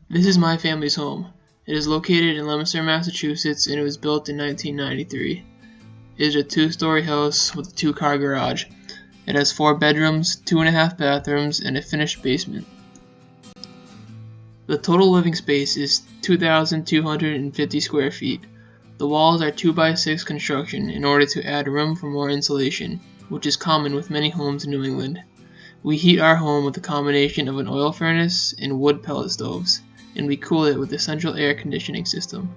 This is my family's home. It is located in Leominster, Massachusetts, and it was built in 1993. It is a 2-story house with a 2-car garage. It has 4 bedrooms, 2.5 bathrooms, and a finished basement. The total living space is 2,250 square feet. The walls are 2x6 construction in order to add room for more insulation, which is common with many homes in New England. We heat our home with a combination of an oil furnace and wood pellet stoves, and we cool it with a central air conditioning system.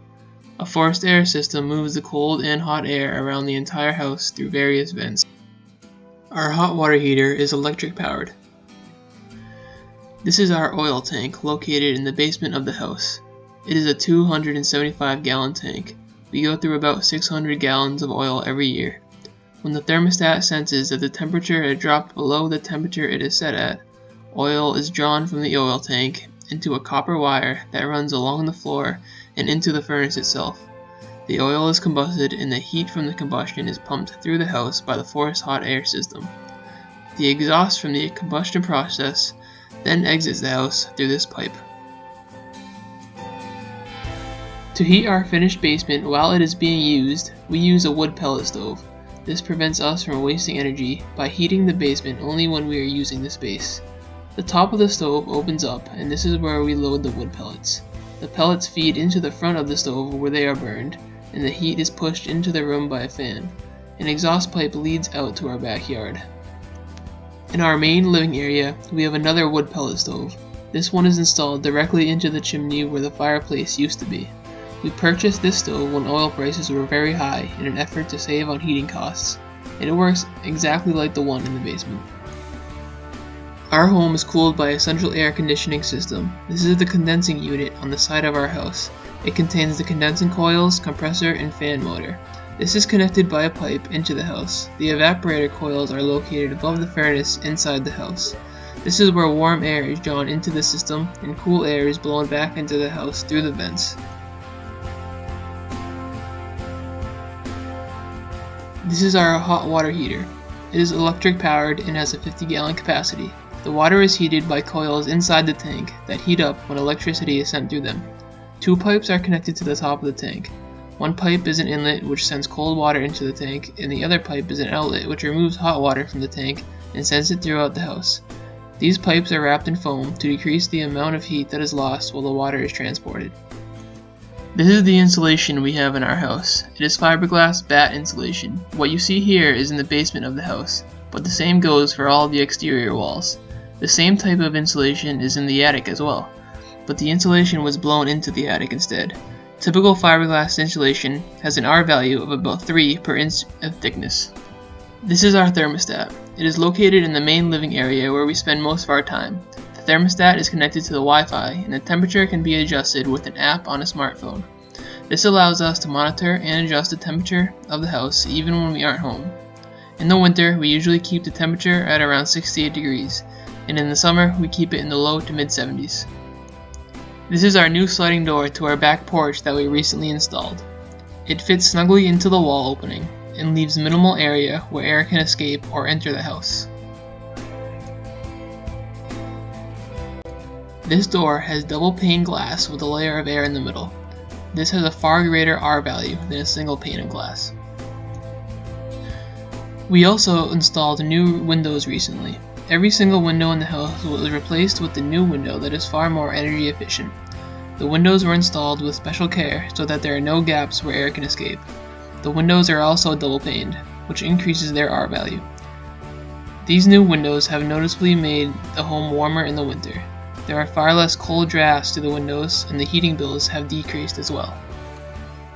A forced air system moves the cold and hot air around the entire house through various vents. Our hot water heater is electric powered. This is our oil tank located in the basement of the house. It is a 275-gallon tank. We go through about 600 gallons of oil every year. When the thermostat senses that the temperature had dropped below the temperature it is set at, oil is drawn from the oil tank into a copper wire that runs along the floor and into the furnace itself. The oil is combusted and the heat from the combustion is pumped through the house by the forced hot air system. The exhaust from the combustion process then exits the house through this pipe. To heat our finished basement while it is being used, we use a wood pellet stove. This prevents us from wasting energy by heating the basement only when we are using the space. The top of the stove opens up, and this is where we load the wood pellets. The pellets feed into the front of the stove where they are burned, and the heat is pushed into the room by a fan. An exhaust pipe leads out to our backyard. In our main living area, we have another wood pellet stove. This one is installed directly into the chimney where the fireplace used to be. We purchased this stove when oil prices were very high in an effort to save on heating costs, and it works exactly like the one in the basement. Our home is cooled by a central air conditioning system. This is the condensing unit on the side of our house. It contains the condensing coils, compressor, and fan motor. This is connected by a pipe into the house. The evaporator coils are located above the furnace inside the house. This is where warm air is drawn into the system and cool air is blown back into the house through the vents. This is our hot water heater. It is electric powered and has a 50-gallon capacity. The water is heated by coils inside the tank that heat up when electricity is sent through them. 2 pipes are connected to the top of the tank. One pipe is an inlet which sends cold water into the tank, and the other pipe is an outlet which removes hot water from the tank and sends it throughout the house. These pipes are wrapped in foam to decrease the amount of heat that is lost while the water is transported. This is the insulation we have in our house. It is fiberglass batt insulation. What you see here is in the basement of the house, but the same goes for all the exterior walls. The same type of insulation is in the attic as well, but the insulation was blown into the attic instead. Typical fiberglass insulation has an R value of about 3 per inch of thickness. This is our thermostat. It is located in the main living area where we spend most of our time. The thermostat is connected to the Wi-Fi, and the temperature can be adjusted with an app on a smartphone. This allows us to monitor and adjust the temperature of the house even when we aren't home. In the winter, we usually keep the temperature at around 68 degrees, and in the summer, we keep it in the low to mid-70s. This is our new sliding door to our back porch that we recently installed. It fits snugly into the wall opening and leaves minimal area where air can escape or enter the house. This door has double pane glass with a layer of air in the middle. This has a far greater R value than a single pane of glass. We also installed new windows recently. Every single window in the house was replaced with a new window that is far more energy efficient. The windows were installed with special care so that there are no gaps where air can escape. The windows are also double paned, which increases their R value. These new windows have noticeably made the home warmer in the winter. There are far less cold drafts to the windows, and the heating bills have decreased as well.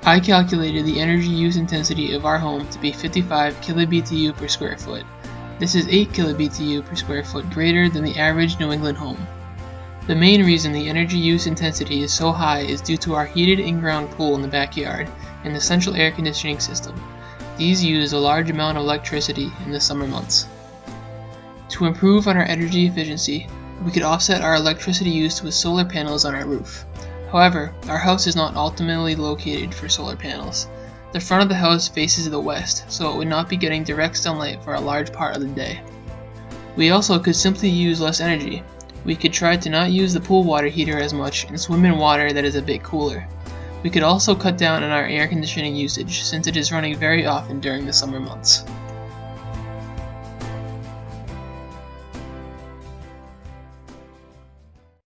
I calculated the energy use intensity of our home to be 55 kBtu per square foot. This is 8 kBtu per square foot greater than the average New England home. The main reason the energy use intensity is so high is due to our heated in-ground pool in the backyard and the central air conditioning system. These use a large amount of electricity in the summer months. To improve on our energy efficiency, we could offset our electricity use with solar panels on our roof. However, our house is not optimally located for solar panels. The front of the house faces the west, so it would not be getting direct sunlight for a large part of the day. We also could simply use less energy. We could try to not use the pool water heater as much and swim in water that is a bit cooler. We could also cut down on our air conditioning usage since it is running very often during the summer months.